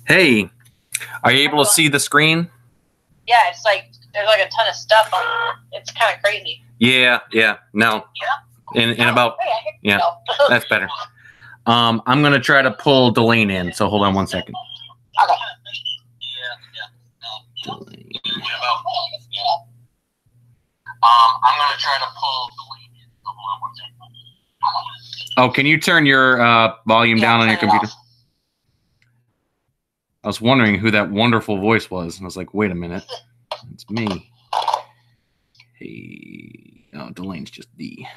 Hey, are you able to see the screen? Yeah, it's like there's like a ton of stuff on it. It's kind of crazy. Yeah. No. Yeah. In about yeah, that's better. I'm gonna try to pull Delane in. So hold on one second. Okay. Delane. I'm gonna try to pull Delane in. So hold on one second. Oh, can you turn your volume down on your computer? I was wondering who that wonderful voice was. And I was like, wait a minute. It's me. Hey. Oh, Delane's just D.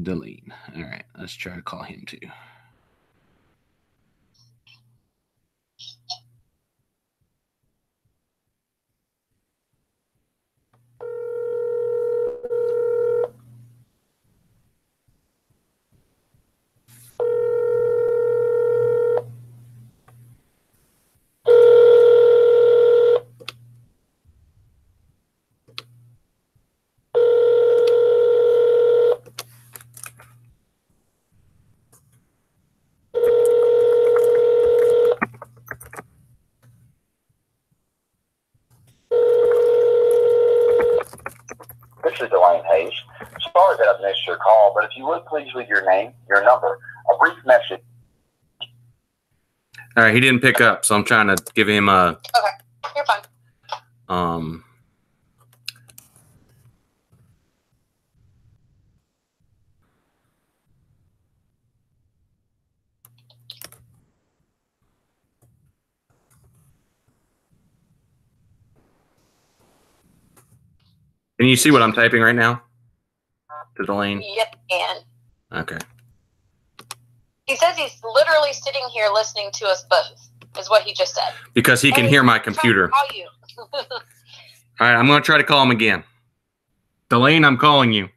Delane. All right. Let's try to call him too. This is Delane Hayes. Sorry that I've missed your call, but if you would please leave your name, your number, a brief message. All right, he didn't pick up, so I'm trying to give him a. Okay, you're fine. Can you see what I'm typing right now? To Delane? Yep, and Okay. he says he's literally sitting here listening to us both. Is what he just said. Because he can hear my computer. Call you. All right, I'm going to try to call him again. Delane, I'm calling you.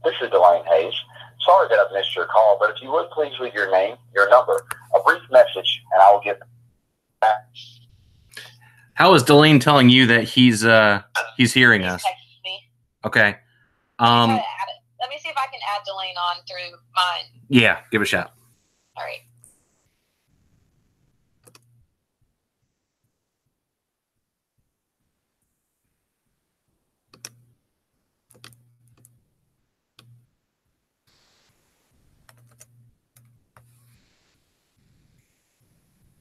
This is Delane Hayes. Sorry that I've missed your call, but if you would please leave your name, your number, a brief message, and I will get back. How is Delane telling you that he's hearing us? Me. Okay. Let me see if I can add Delane on through mine. Yeah, give it a shot. All right.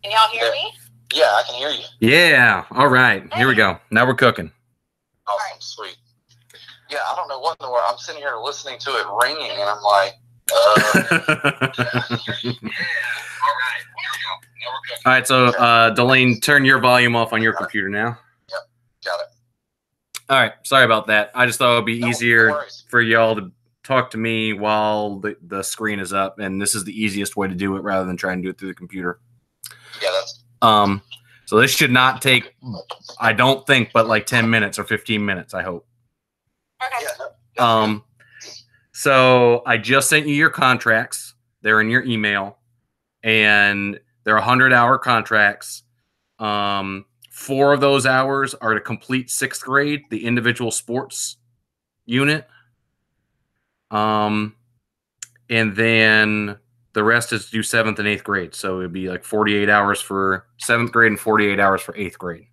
Can y'all hear me? Yeah, I can hear you. Yeah. All right. Here we go. Now we're cooking. Awesome, right. Sweet. Yeah, I don't know what in the world. I'm sitting here listening to it ringing, and I'm like, All right, so Delane, turn your volume off on your computer now. Yep, got it. All right, sorry about that. I just thought it would be easier for y'all to talk to me while the screen is up, and this is the easiest way to do it rather than trying to do it through the computer. Yeah, that's. So this should not take, I don't think, but like 10 minutes or 15 minutes, I hope. Okay. So I just sent you your contracts. They're in your email, and they're 100-hour contracts. 4 of those hours are to complete 6th grade, the individual sports unit. And then the rest is to do 7th and 8th grade. So it'd be like 48 hours for 7th grade and 48 hours for 8th grade.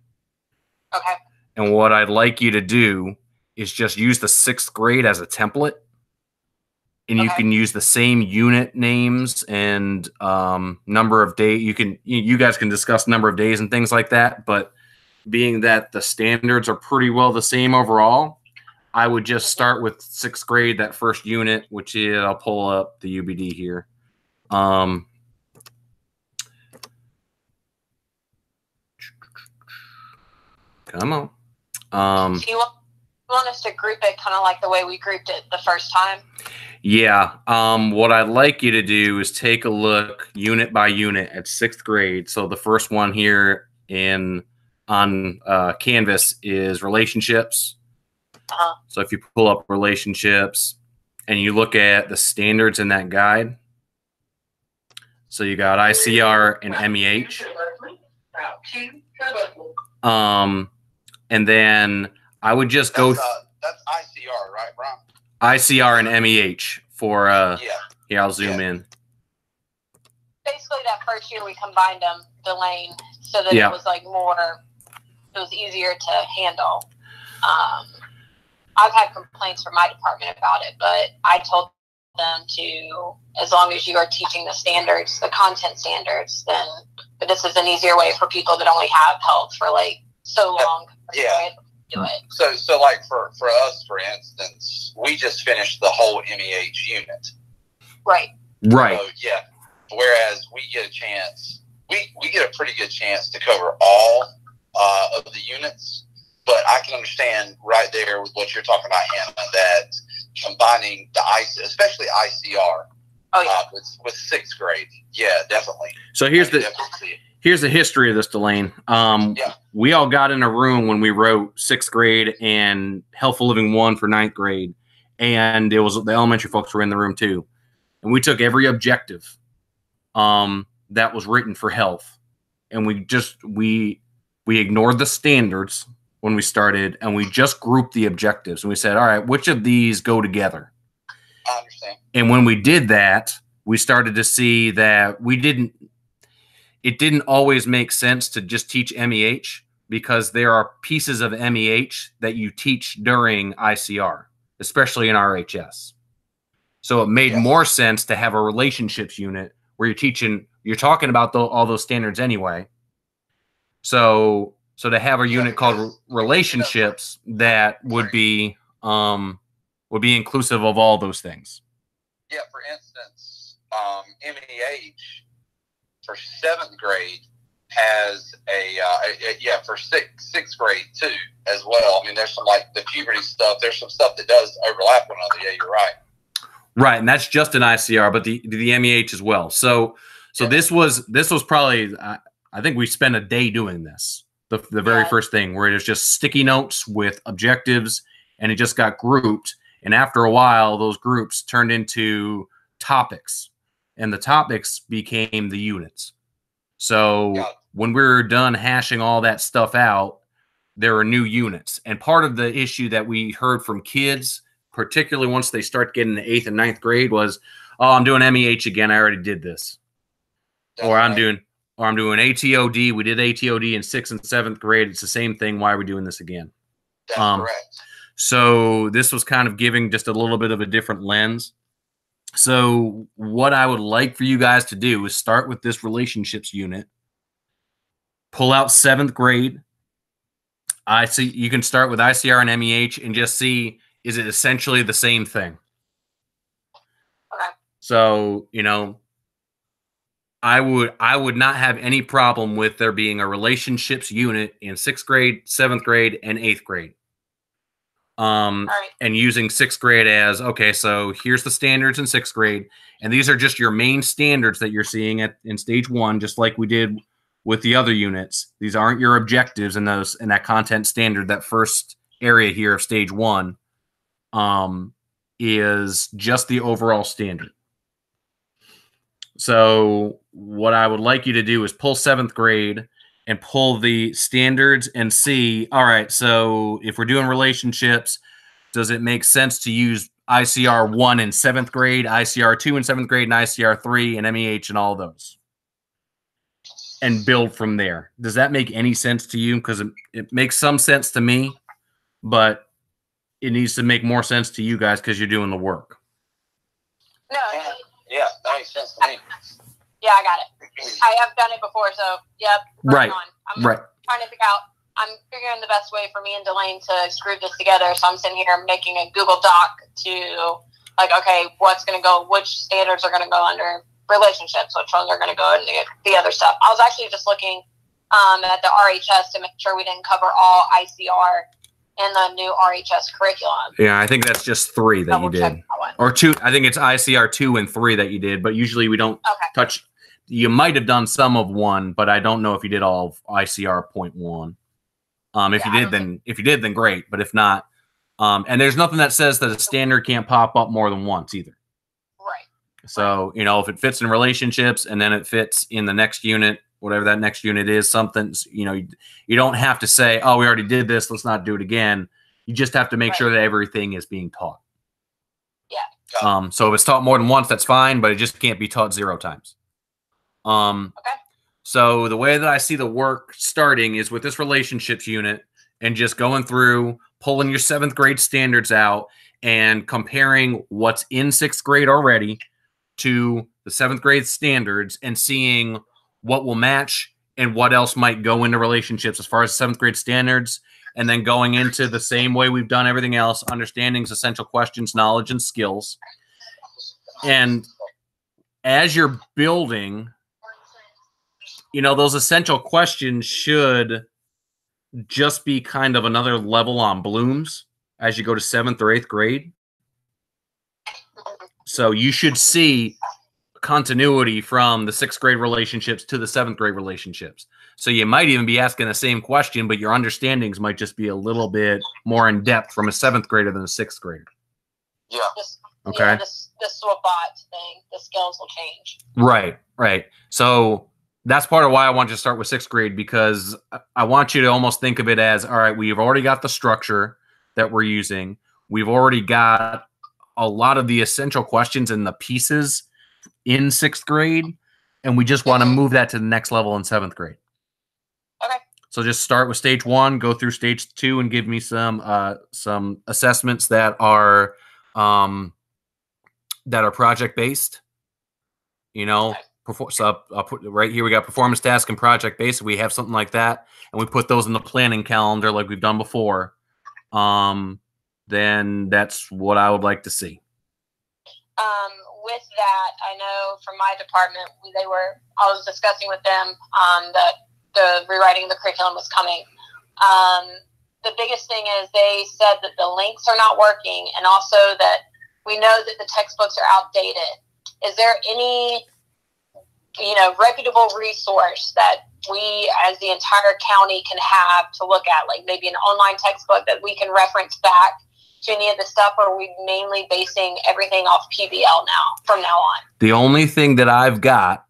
Okay. And what I'd like you to do is just use the 6th grade as a template. And you can use the same unit names and number of days. You guys can discuss number of days and things like that. But being that the standards are pretty well the same overall, I would just start with 6th grade, that first unit, which is, I'll pull up the UBD here. Come on. Do you want us to group it kind of like the way we grouped it the first time? Yeah. What I'd like you to do is take a look unit by unit at 6th grade. So the first one here on Canvas is relationships. So if you pull up relationships and you look at the standards in that guide, so you got ICR and MEH. And then I would just go. That's ICR, right, Brian? ICR and MEH for here, I'll zoom in. Basically, that first year we combined them, Delane, so that it was like more. It was easier to handle. I've had complaints from my department about it, but I told them to, as long as you are teaching the standards, the content standards, then but this is an easier way for people that only have health for like so long. Yeah. Do it. So like for us, for instance, we just finished the whole MEH unit. Right. Right. So, yeah. Whereas we get a chance, we get a pretty good chance to cover all of the units. But I can understand right there with what you're talking about, Hannah, that combining the especially ICR with 6th grade. Yeah, definitely. So here's the history of this, Delane. We all got in a room when we wrote 6th grade and Healthful Living 1 for 9th grade. And it was the elementary folks were in the room too. And we took every objective that was written for health. And we ignored the standards when we started, and we just grouped the objectives. And we said, all right, which of these go together? I understand. And when we did that, we started to see that it didn't always make sense to just teach MEH, because there are pieces of MEH that you teach during ICR, especially in RHS. So it made more sense to have a relationships unit where you're talking about all those standards anyway. So to have a unit called relationships that would be inclusive of all those things. Yeah, for instance, MEH for 7th grade has for sixth grade too as well. I mean, there's some like the puberty stuff. There's some stuff that does overlap one another. Yeah, you're right. Right, and that's just an ICR, but the MEH as well. So this was probably I think we spent a day doing this. The very first thing, where it was just sticky notes with objectives, and it just got grouped. And after a while, those groups turned into topics, and the topics became the units. So when we were done hashing all that stuff out, there are new units. And part of the issue that we heard from kids, particularly once they start getting to 8th and 9th grade, was, oh, I'm doing MEH again. I already did this. Or I'm doing ATOD. We did ATOD in 6th and 7th grade. It's the same thing. Why are we doing this again? That's correct. So this was kind of giving just a little bit of a different lens. So what I would like for you guys to do is start with this relationships unit. Pull out 7th grade. You can start with ICR and MEH and just see, is it essentially the same thing? Okay. So, I would not have any problem with there being a relationships unit in 6th grade, 7th grade, and 8th grade. And using 6th grade as, okay, so here's the standards in 6th grade, and these are just your main standards that you're seeing in stage 1, just like we did with the other units. These aren't your objectives in that content standard. That first area here of stage 1 is just the overall standard. So what I would like you to do is pull 7th grade and pull the standards and see, all right, so if we're doing relationships, does it make sense to use ICR 1 in 7th grade, ICR 2 in 7th grade, and ICR 3 and MEH and all those? And build from there. Does that make any sense to you? Because it makes some sense to me, but it needs to make more sense to you guys because you're doing the work. No. Yeah, that makes sense to me. Yeah, I got it. I have done it before, so yep. Right. I'm trying to figure out. I'm figuring the best way for me and Delane to screw this together. So I'm sitting here making a Google Doc to okay, what's going to go, which standards are going to go under relationships, which ones are going to go into the other stuff. I was actually just looking at the RHS to make sure we didn't cover all ICR in the new RHS curriculum. Yeah, I think that's just 3 that you did. Or 2. I think it's ICR 2 and 3 that you did, but usually we don't touch. You might have done some of 1, but I don't know if you did all of ICR .1. If you did, then great. But if not, and there's nothing that says that a standard can't pop up more than once either. Right. So, if it fits in relationships and then it fits in the next unit, whatever that next unit is, something, you don't have to say, oh, we already did this, let's not do it again. You just have to make sure that everything is being taught. Yeah. So if it's taught more than once, that's fine, but it just can't be taught 0 times. So the way that I see the work starting is with this relationships unit and just going through, pulling your 7th grade standards out and comparing what's in 6th grade already to the 7th grade standards and seeing what will match and what else might go into relationships as far as 7th grade standards, and then going into the same way we've done everything else, understandings, essential questions, knowledge, and skills. And as you're building, those essential questions should just be kind of another level on Bloom's as you go to 7th or 8th grade. So you should see continuity from the 6th grade relationships to the 7th grade relationships. So you might even be asking the same question, but your understandings might just be a little bit more in depth from a 7th grader than a 6th grader. Yeah. Okay. Yeah, this SWABOT thing, the skills will change. Right. So that's part of why I want you to start with 6th grade, because I want you to almost think of it as, all right, we've already got the structure that we're using. We've already got a lot of the essential questions and the pieces in 6th grade, and we just want to move that to the next level in 7th grade. Okay. So just start with stage 1, go through stage 2, and give me some assessments that are project based. So I'll put right here, we got performance task and project based. We have something like that, and we put those in the planning calendar like we've done before. Then that's what I would like to see. With that, I know from my department, I was discussing with them that the rewriting of the curriculum was coming. The biggest thing is they said that the links are not working, and also that we know that the textbooks are outdated. Is there any, reputable resource that we as the entire county can have to look at, like maybe an online textbook that we can reference back to any of the stuff, or are we mainly basing everything off PBL from now on? The only thing that I've got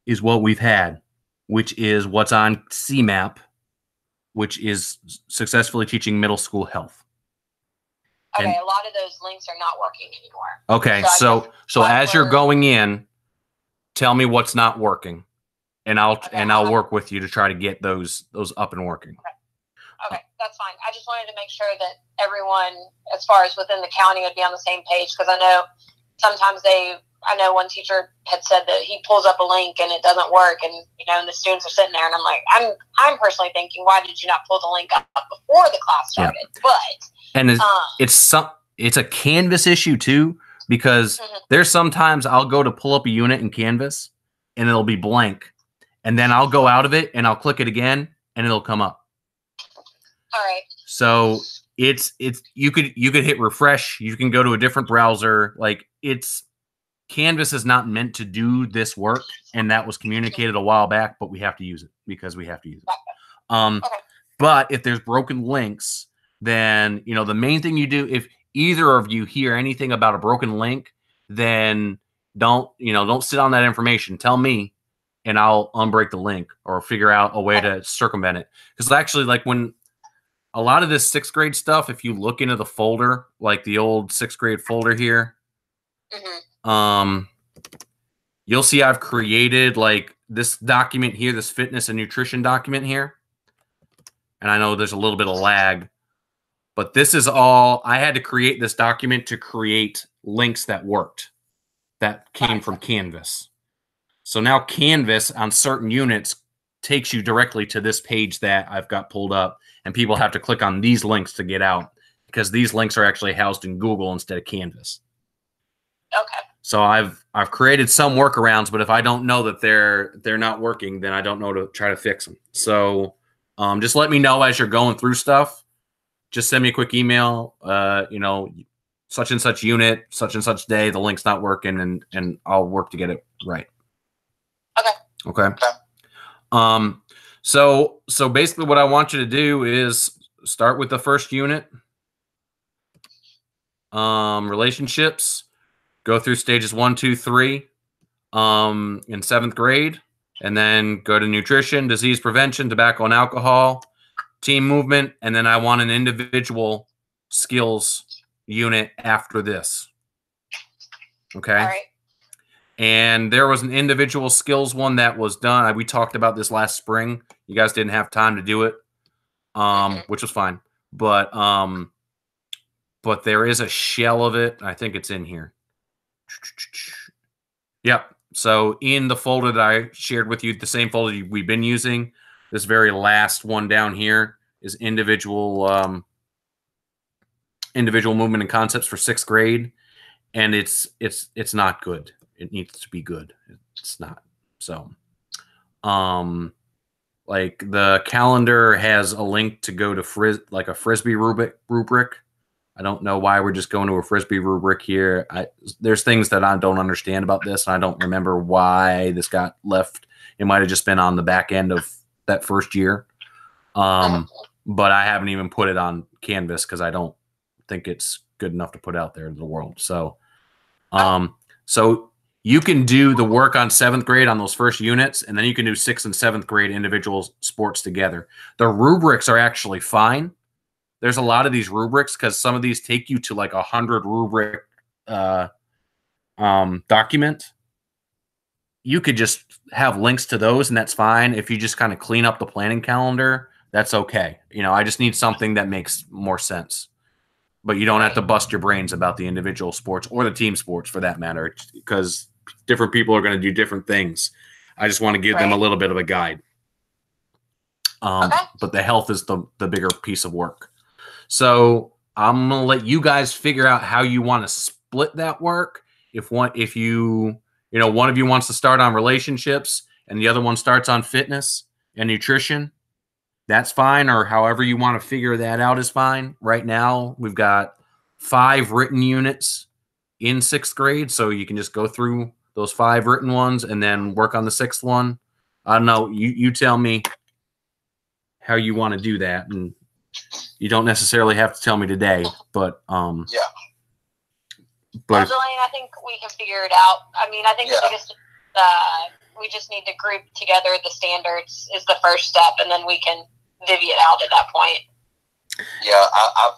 is what we've had, which is what's on CMAP, which is Successfully Teaching Middle School Health. Okay, a lot of those links are not working anymore. Okay, so as you're going in, tell me what's not working, and I'll work with you to try to get those up and working. Okay, that's fine. I just wanted to make sure that everyone, as far as within the county, would be on the same page, because I know sometimes I know one teacher had said that he pulls up a link and it doesn't work, and and the students are sitting there, and I'm like, I'm personally thinking, why did you not pull the link up before the class started? Yeah. But it's a Canvas issue too, because there's sometimes I'll go to pull up a unit in Canvas and it'll be blank, and then I'll go out of it and I'll click it again and it'll come up. All right. So it's you could hit refresh. You can go to a different browser. Canvas is not meant to do this work, and that was communicated a while back, but we have to use it because we have to use it. But if there's broken links, then the main thing you do, if either of you hear anything about a broken link, then don't sit on that information. Tell me, and I'll unbreak the link or figure out a way to circumvent it. Because actually, when a lot of this 6th grade stuff, if you look into the folder, like the old 6th grade folder here, you'll see I've created this document here, this fitness and nutrition document here. And I know there's a little bit of lag, but this is all, I had to create this document to create links that worked, that came from Canvas. So now Canvas on certain units takes you directly to this page that I've got pulled up, and people have to click on these links to get out, because these links are actually housed in Google instead of Canvas. Okay. So I've created some workarounds, but if I don't know that they're not working, then I don't know to try to fix them. So just let me know as you're going through stuff. Just send me a quick email. Such and such unit, such and such day, the link's not working, and I'll work to get it right. Okay. So basically what I want you to do is start with the first unit. Relationships. Go through stages 1, 2, 3 in 7th grade, and then go to nutrition, disease prevention, tobacco and alcohol, team movement, and then I want an individual skills unit after this. Okay. All right. And there was an individual skills one that was done. We talked about this last spring. You guys didn't have time to do it, which was fine. But there is a shell of it. I think it's in here. Yep. So in the folder that I shared with you, the same folder we've been using, this very last one down here is individual movement and concepts for 6th grade, and it's not good. It needs to be good. It's not. So, like the calendar has a link to go to a Frisbee rubric. I don't know why we're just going to a Frisbee rubric here. There's things that I don't understand about this, and I don't remember why this got left. It might have just been on the back end of that first year. But I haven't even put it on Canvas because I don't think it's good enough to put out there in the world. So, so you can do the work on 7th grade on those first units, and then you can do 6th and 7th grade individual sports together. The rubrics are actually fine. There's a lot of these rubrics because some of these take you to like 100 rubric document. You could just have links to those, and that's fine. If you just kind of clean up the planning calendar, that's okay. I just need something that makes more sense. But you don't have to bust your brains about the individual sports or the team sports for that matter, because different people are going to do different things. I just want to give them a little bit of a guide. But the health is the bigger piece of work. So I'm going to let you guys figure out how you want to split that work. If one of you wants to start on relationships and the other one starts on fitness and nutrition, that's fine. Or however you want to figure that out is fine. Right now, we've got 5 written units in 6th grade. So you can just go through those 5 written ones and then work on the 6th one. I don't know. You tell me how you want to do that. And you don't necessarily have to tell me today, but yeah. But Delane, I think we can figure it out. I mean, I think the biggest, we just need to group together the standards is the first step, and then we can divvy it out at that point. Yeah, I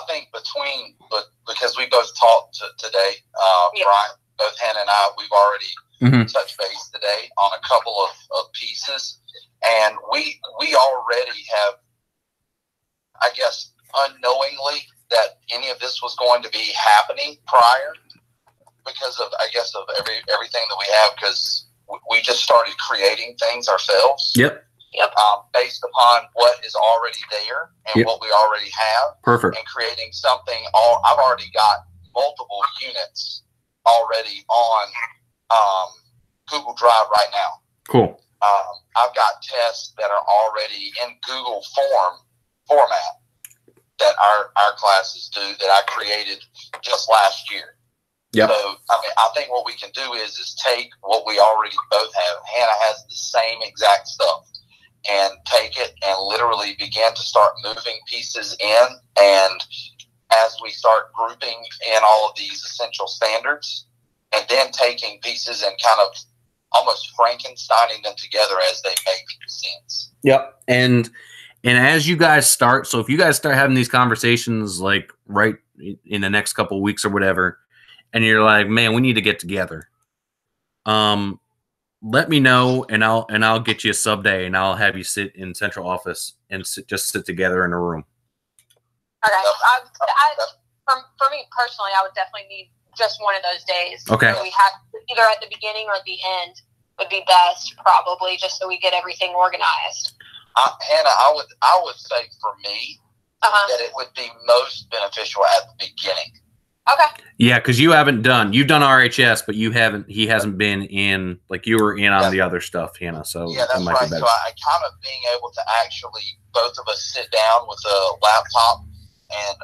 think because we both talked today, Brian, both Hannah and I, we've already touched base today on a couple of pieces, and we already have, I guess, unknowingly that any of this was going to be happening prior because of, I guess, of everything that we have, because we just started creating things ourselves. Yep. Based upon what is already there and what we already have. Perfect. And creating something. I've already got multiple units already on Google Drive right now. Cool. I've got tests that are already in Google format that our classes do that I created just last year. Yep. So, I think what we can do is take what we already both have. Hannah has the same exact stuff, and take it and literally begin to start moving pieces in. And as we start grouping in all of these essential standards, and then taking pieces and kind of almost Frankensteining them together as they make sense. Yep. And as you guys start, so if you guys start having these conversations like right in the next couple of weeks or whatever, and you're like, man, we need to get together. Let me know, and I'll get you a sub day, and I'll have you sit in central office and just sit together in a room. Okay. For me personally, I would definitely need just one of those days. Okay. So we have either at the beginning or at the end would be best, probably, just so we get everything organized. Hannah, I would say for me that it would be most beneficial at the beginning. Okay. Yeah, because you've done RHS, but he hasn't been in, like, you were in on the other stuff, Hannah. So yeah, that's right. So I kind of being able to actually, both of us sit down with a laptop and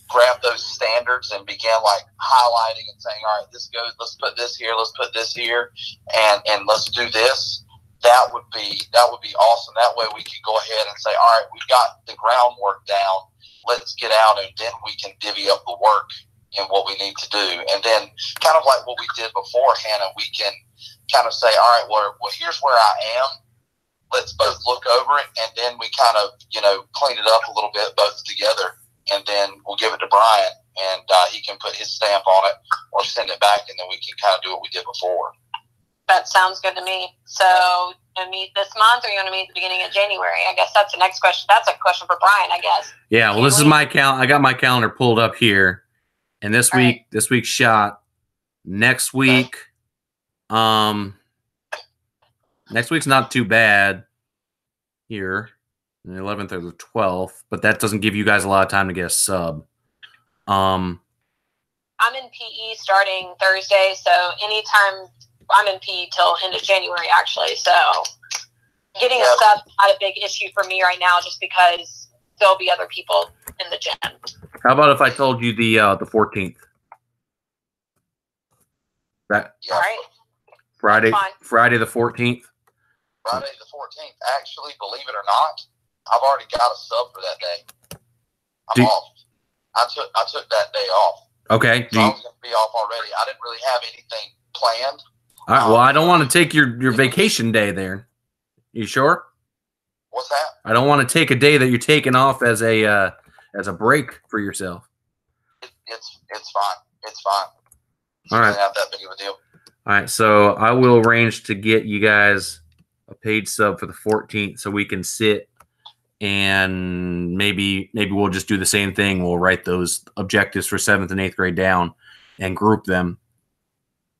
grab those standards and begin like highlighting and saying, all right, this goes, let's put this here, let's put this here, and let's do this. That would be awesome. That way we could go ahead and say, all right, we've got the groundwork down. Let's get out, and then we can divvy up the work and what we need to do. And then kind of like what we did before, Hannah, we can kind of say, all right, well, here's where I am. Let's both look over it, and then we kind of, clean it up a little bit both together, and then we'll give it to Brian, and he can put his stamp on it or send it back, and then we can kind of do what we did before. That sounds good to me. So, you want to meet this month, or you want to meet at the beginning of January? I guess that's the next question. That's a question for Brian, I guess. Yeah, well, this is my calendar. I got my calendar pulled up here, and this week's shot. Next week, next week's not too bad here, the 11th or the 12th, but that doesn't give you guys a lot of time to get a sub. I'm in PE starting Thursday, so anytime. I'm in PE till end of January, actually. So getting a sub is not a big issue for me right now, just because there'll be other people in the gym. How about if I told you the 14th? That all right. Friday the 14th. Friday the 14th. Actually, believe it or not, I've already got a sub for that day. I'm off. I took that day off. Okay. So I was going to be off already. I didn't really have anything planned. All right, well, I don't want to take your vacation day there. You sure? What's that? I don't want to take a day that you're taking off as a break for yourself. It's fine. It's fine. All right. It's not that big of a deal. All right, so I will arrange to get you guys a paid sub for the 14th, so we can sit and maybe we'll just do the same thing. We'll write those objectives for 7th and 8th grade down and group them.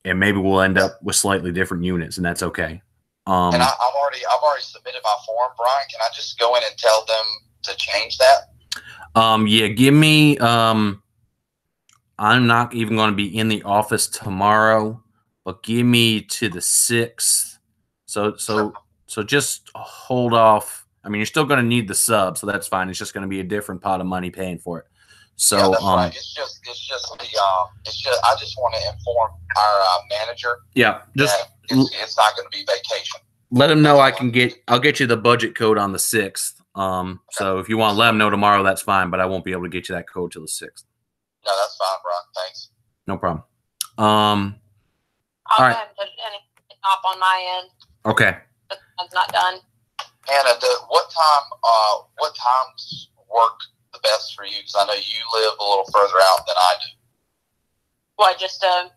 And maybe we'll end up with slightly different units, and that's okay. And I've already submitted my form, Brian. Can I just go in and tell them to change that? Yeah, give me. I'm not even going to be in the office tomorrow, but give me to the 6th. So just hold off. I mean, you're still going to need the sub, so that's fine. It's just going to be a different pot of money paying for it. So yeah, that's right. It's just I just want to inform our manager. Yeah, just it's not going to be vacation. Let him know I'll get you the budget code on the 6th. So if you want to let him know tomorrow, that's fine. But I won't be able to get you that code till the 6th. No, that's fine, Brian. Thanks. No problem. I'll all right. go ahead and put anything up on my end. Okay. It's not done. Hannah, what times work the best for you? Because I know you live a little further out than I do. What, just to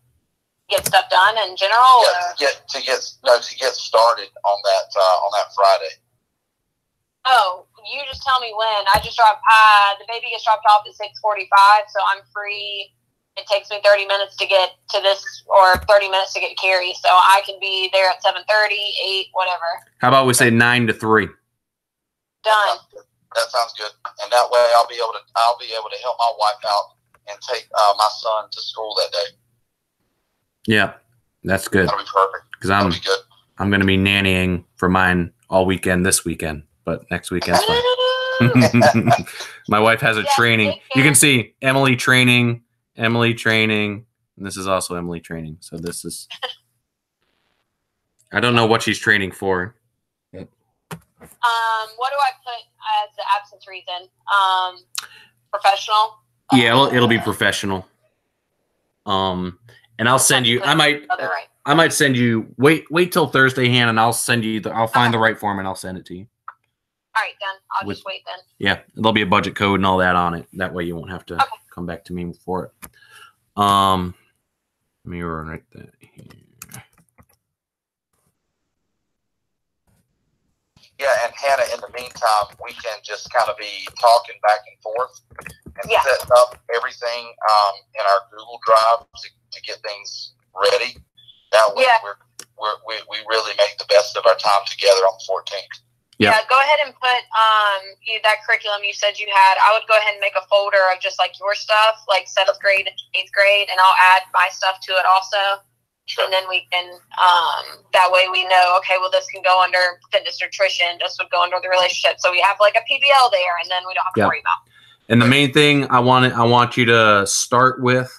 get stuff done in general? Yeah, to get started on that Friday. Oh, you just tell me when. I just the baby gets dropped off at 6:45, so I'm free. It takes me 30 minutes to get to this, or 30 minutes to get Carrie, so I can be there at 7:30, 8, whatever. How about we say 9 to 3? Done. That sounds good, and that way I'll be able to help my wife out and take my son to school that day. Yeah, that's good. That'll be perfect. Because I'm going to be nannying for mine all weekend this weekend, but next weekend's fine. My wife has a training. You can see Emily training, and this is also Emily training. So this is, I don't know what she's training for. What do I put as the absence reason? Professional? Yeah, it'll be professional. And I'll send you. I might send you. Wait till Thursday, Hannah, and I'll send you. I'll find the right form and I'll send it to you. All right, done. I'll just wait then. Yeah, there'll be a budget code and all that on it. That way you won't have to come back to me for it. Let me write that here. Yeah, and Hannah, in the meantime, we can just kind of be talking back and forth and setting up everything in our Google Drive to get things ready. That way we really make the best of our time together on the 14th. Yeah, go ahead and put that curriculum you said you had. I would go ahead and make a folder of just like your stuff, like 7th grade and 8th grade, and I'll add my stuff to it also. Sure. And then we can, that way we know, okay, well, this can go under fitness nutrition. This would go under the relationship. So we have like a PBL there, and then we don't have to worry about. And the main thing I want you to start with,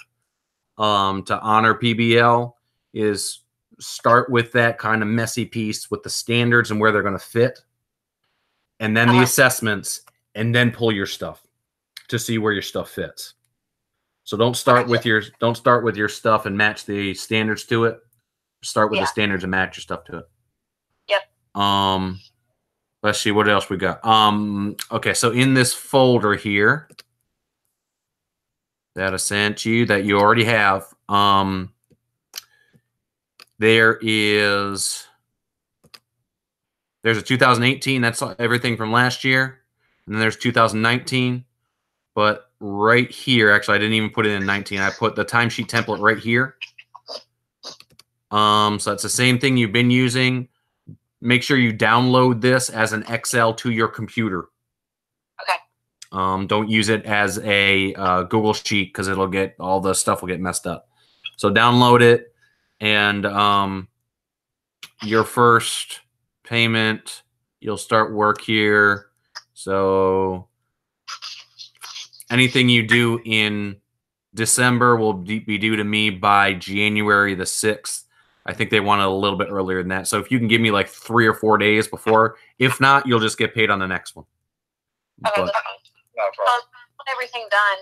to honor PBL, is start with that kind of messy piece with the standards and where they're going to fit. And then the assessments, and then pull your stuff to see where your stuff fits. So don't start with your stuff and match the standards to it. Start with the standards and match your stuff to it. Yep. Let's see what else we got. Okay, so in this folder here that I sent you that you already have, there's a 2018, that's everything from last year. And then there's 2019. But right here, actually, I didn't even put it in 19. I put the timesheet template right here. So that's the same thing you've been using. Make sure you download this as an Excel to your computer. Okay. Don't use it as a Google Sheet because it'll get, all the stuff will get messed up. So download it, and your first payment, you'll start work here. So anything you do in December will be due to me by January the 6th. I think they want it a little bit earlier than that. So if you can give me like 3 or 4 days before, if not, you'll just get paid on the next one. Okay, But, everything done.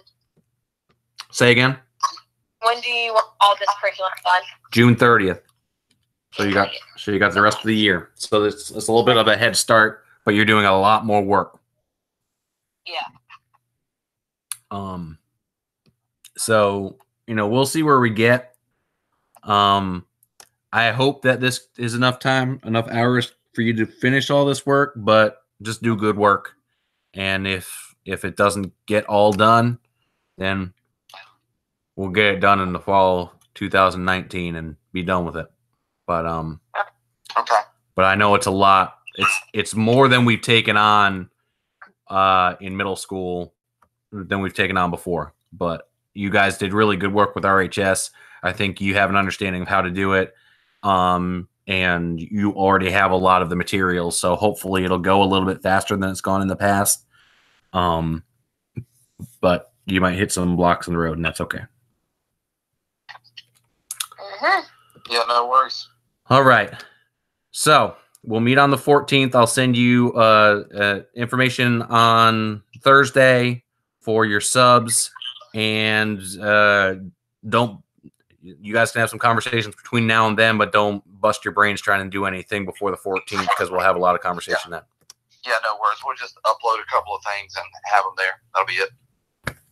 Say again? When do you want all this curriculum done? June 30th. So you got the rest of the year. So it's a little bit of a head start, but you're doing a lot more work. Yeah. So, we'll see where we get. I hope that this is enough hours for you to finish all this work, but just do good work. And if it doesn't get all done, then we'll get it done in the fall 2019 and be done with it. But okay. But I know it's a lot. It's more than we've taken on in middle school than we've taken on before. But you guys did really good work with RHS. I think you have an understanding of how to do it. And you already have a lot of the materials, so hopefully it'll go a little bit faster than it's gone in the past. But you might hit some blocks in the road, and that's okay. Yeah, no worries. All right. So we'll meet on the 14th. I'll send you information on Thursday for your subs, and you guys can have some conversations between now and then, but don't bust your brains trying to do anything before the 14th because we'll have a lot of conversation then. Yeah, no worries. We'll just upload a couple of things and have them there. That'll be it.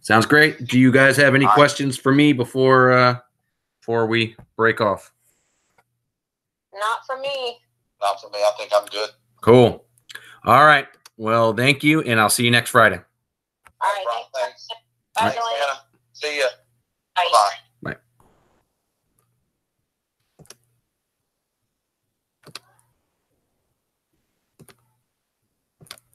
Sounds great. Do you guys have any questions for me before we break off? Not for me. Not for me. I think I'm good. Cool. All right. Well, thank you, and I'll see you next Friday. All right. Thanks. Bye, Thanks, Delane. Anna. See ya. Bye. Bye.